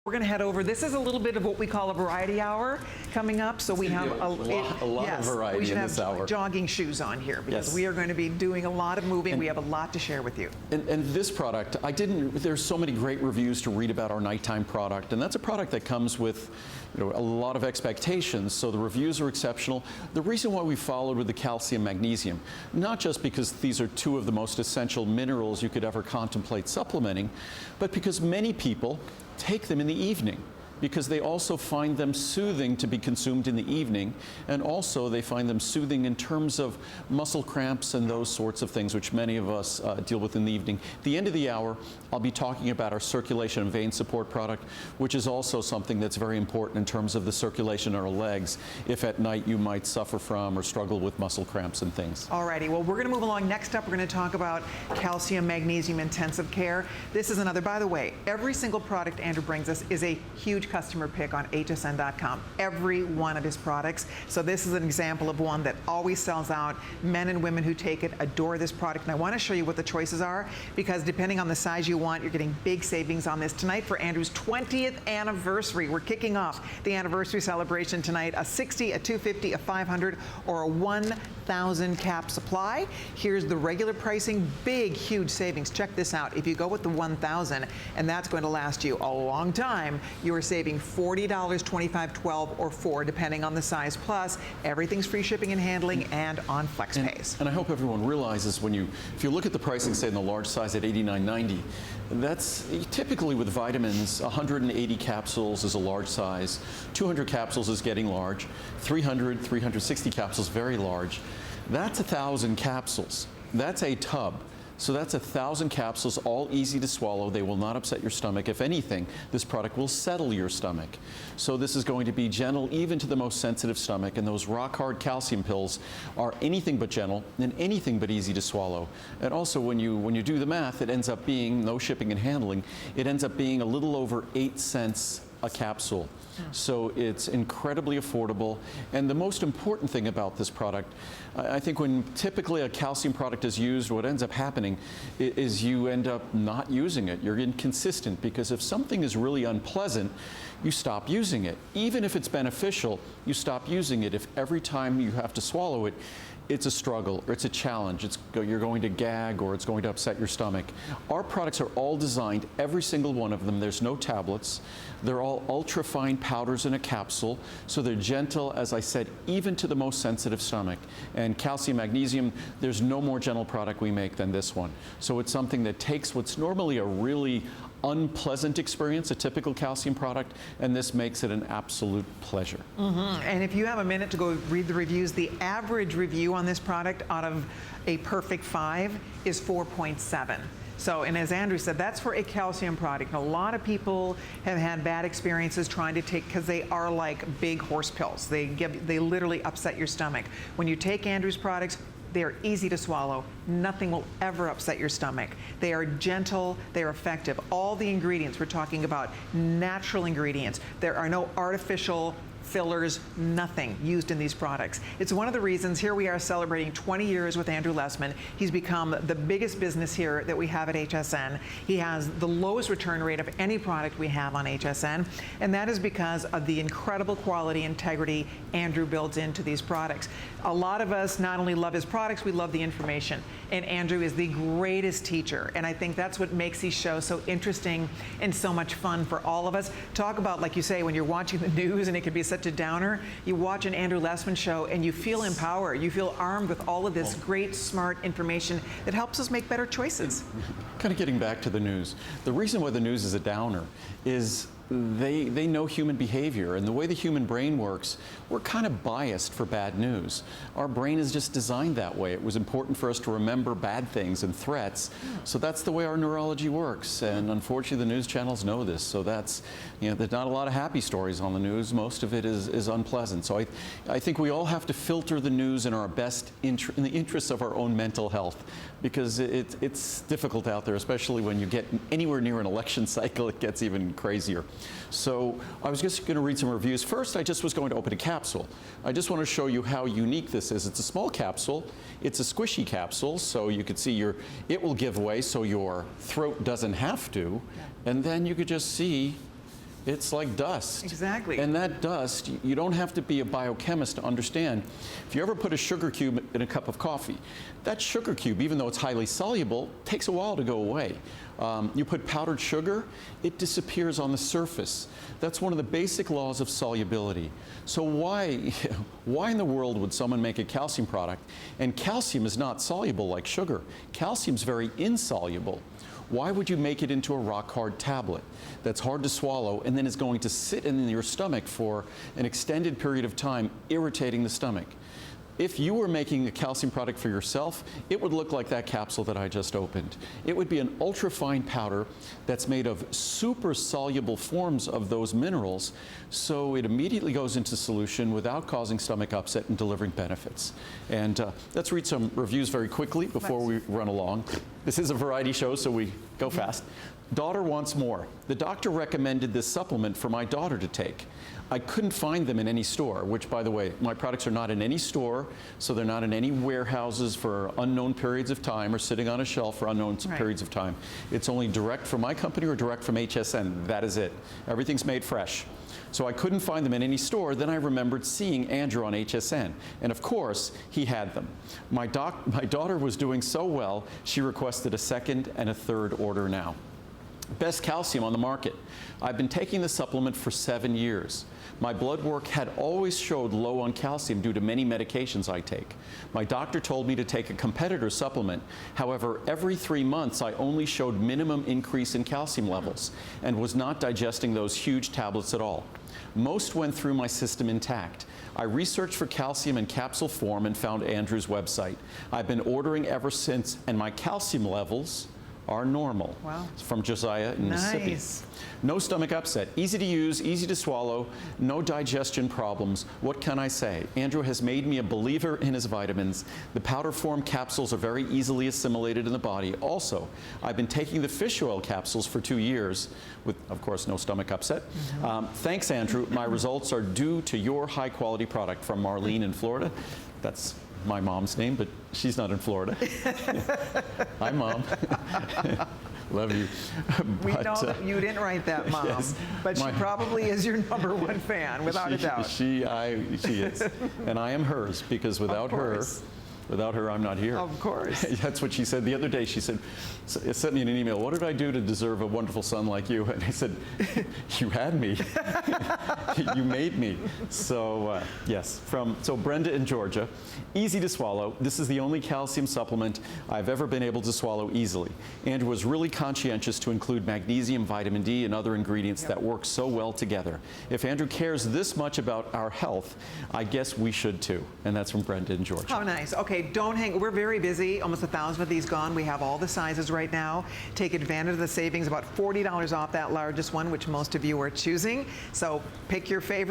We're going to head over. This is a little bit of what we call a variety hour coming up. So we have a lot of variety in this hour. Jogging shoes on here because we are going to be doing a lot of moving. We have a lot to share with you. And this product, there's so many great reviews to read about our nighttime product, and that's a product that comes with a lot of expectations, so the reviews are exceptional. The reason why we followed with the calcium magnesium, not just because these are two of the most essential minerals you could ever contemplate supplementing, but because many people take them in the evening, because they also find them soothing to be consumed in the evening, and also they find them soothing in terms of muscle cramps and those sorts of things, which many of us deal with in the evening. At the end of the hour, I'll be talking about our circulation and vein support product, which is also something that's very important in terms of the circulation in our legs, if at night you might suffer from or struggle with muscle cramps and things. Alrighty, well, we're going to move along. Next up, we're going to talk about calcium magnesium intensive care. This is another, by the way, every single product Andrew brings us is a huge customer pick on hsn.com, every one of his products. So this is an example of one that always sells out. Men and women who take it adore this product. And I want to show you what the choices are, because depending on the size you want, you're getting big savings on this. Tonight for Andrew's 20th anniversary, we're kicking off the anniversary celebration tonight. A 60, a 250, a 500, or a 1,000 cap supply. Here's the regular pricing, big, huge savings. Check this out. If you go with the 1,000, and that's going to last you a long time, you are saving $40, $25, $12, or $4, depending on the size. Plus, everything's free shipping and handling and on FlexPays. And I hope everyone realizes if you look at the pricing, say in the large size at $89.90, that's typically with vitamins. 180 capsules is a large size, 200 capsules is getting large, 300, 360 capsules, very large. That's 1,000 capsules. That's a tub. So that's 1,000 capsules, all easy to swallow. They will not upset your stomach. If anything, this product will settle your stomach. So this is going to be gentle even to the most sensitive stomach, and those rock-hard calcium pills are anything but gentle and anything but easy to swallow. And also, when you do the math, it ends up being, no shipping and handling, it ends up being a little over 8 cents a capsule. So it's incredibly affordable. And the most important thing about this product, I think when typically a calcium product is used, what ends up happening is you end up not using it. You're inconsistent, because if something is really unpleasant, you stop using it. Even if it's beneficial, you stop using it. If every time you have to swallow it, it's a struggle, or it's a challenge, you're going to gag, or it's going to upset your stomach. Our products are all designed, every single one of them, there's no tablets. They're all ultra-fine powders in a capsule, so they're gentle, as I said, even to the most sensitive stomach. And calcium magnesium, there's no more gentle product we make than this one. So it's something that takes what's normally a really unpleasant experience, a typical calcium product, and this makes it an absolute pleasure. And if you have a minute to go read the reviews, the average review on this product out of a perfect 5 is 4.7. So, and as Andrew said, that's for a calcium product. A lot of people have had bad experiences trying to take, because they are like big horse pills. They literally upset your stomach. When you take Andrew's products, they are easy to swallow. Nothing will ever upset your stomach. They are gentle, they are effective. All the ingredients, we're talking about natural ingredients. There are no artificial fillers, nothing used in these products. It's one of the reasons here we are celebrating 20 years with Andrew Lessman. He's become the biggest business here that we have at HSN. He has the lowest return rate of any product we have on HSN, and that is because of the incredible quality, integrity Andrew builds into these products. A lot of us not only love his products, we love the information, and Andrew is the greatest teacher, and I think that's what makes these shows so interesting and so much fun for all of us. Talk about, like you say, when you're watching the news and it can be such a downer, you watch an Andrew Lessman show and you feel empowered. You feel armed with all of this great, smart information that helps us make better choices. Kind of getting back to the news, the reason why the news is a downer is they know human behavior, and the way the human brain works, we're kind of biased for bad news. Our brain is just designed that way. It was important for us to remember bad things and threats, so that's the way our neurology works, and unfortunately the news channels know this, so that's, there's not a lot of happy stories on the news. Most of it is unpleasant. So I think we all have to filter the news in our best in the interests of our own mental health, because it's difficult out there, especially when you get anywhere near an election cycle. It gets even crazier. So I was just going to read some reviews. First, I just was going to open a capsule. I just want to show you how unique this is. It's a small capsule. It's a squishy capsule, so you could see it will give way so your throat doesn't have to. And then you could just see It's like dust. Exactly. And that dust, you don't have to be a biochemist to understand. If you ever put a sugar cube in a cup of coffee, that sugar cube, even though it's highly soluble, takes a while to go away. You put powdered sugar, it disappears on the surface. That's one of the basic laws of solubility. So why in the world would someone make a calcium product? And calcium is not soluble like sugar. Calcium's very insoluble. Why would you make it into a rock-hard tablet that's hard to swallow and then is going to sit in your stomach for an extended period of time, irritating the stomach? If you were making a calcium product for yourself, it would look like that capsule that I just opened. It would be an ultra-fine powder that's made of super soluble forms of those minerals, so it immediately goes into solution without causing stomach upset and delivering benefits. And let's read some reviews very quickly before we run along. This is a variety show, so we go fast. Daughter wants more. The doctor recommended this supplement for my daughter to take. I couldn't find them in any store, which, by the way, my products are not in any store, so they're not in any warehouses for unknown periods of time or sitting on a shelf for unknown periods of time. It's only direct from my company or direct from HSN. That is it. Everything's made fresh. So I couldn't find them in any store. Then I remembered seeing Andrew on HSN. And of course, he had them. My daughter was doing so well, she requested a second and a third order now. Best calcium on the market. I've been taking the supplement for 7 years. My blood work had always showed low on calcium due to many medications I take. My doctor told me to take a competitor supplement. However, every 3 months I only showed minimum increase in calcium levels and was not digesting those huge tablets at all. Most went through my system intact. I researched for calcium in capsule form and found Andrew's website. I've been ordering ever since, and my calcium levels are normal. Wow. It's from Josiah in Mississippi. Nice. No stomach upset. Easy to use, easy to swallow, no digestion problems. What can I say? Andrew has made me a believer in his vitamins. The powder form capsules are very easily assimilated in the body. Also, I've been taking the fish oil capsules for 2 years with, of course, no stomach upset. Thanks, Andrew. My results are due to your high quality product. From Marlene in Florida. That's my mom's name, but she's not in Florida. Hi, Mom. Love you. We know that you didn't write that, Mom, yes, but she probably is your #1 fan, without a doubt. She is. And I am hers, because without her, I'm not here. Of course. That's what she said the other day. She said, sent me an email, what did I do to deserve a wonderful son like you? And I said, you had me. You made me. So, yes. So Brenda in Georgia, easy to swallow. This is the only calcium supplement I've ever been able to swallow easily. Andrew was really conscientious to include magnesium, vitamin D, and other ingredients that work so well together. If Andrew cares this much about our health, I guess we should too. And that's from Brenda in Georgia. How nice. Okay, don't hang. We're very busy. Almost 1,000 of these gone. We have all the sizes right now. Take advantage of the savings. About $40 off that largest one, which most of you are choosing. So pick your favorite.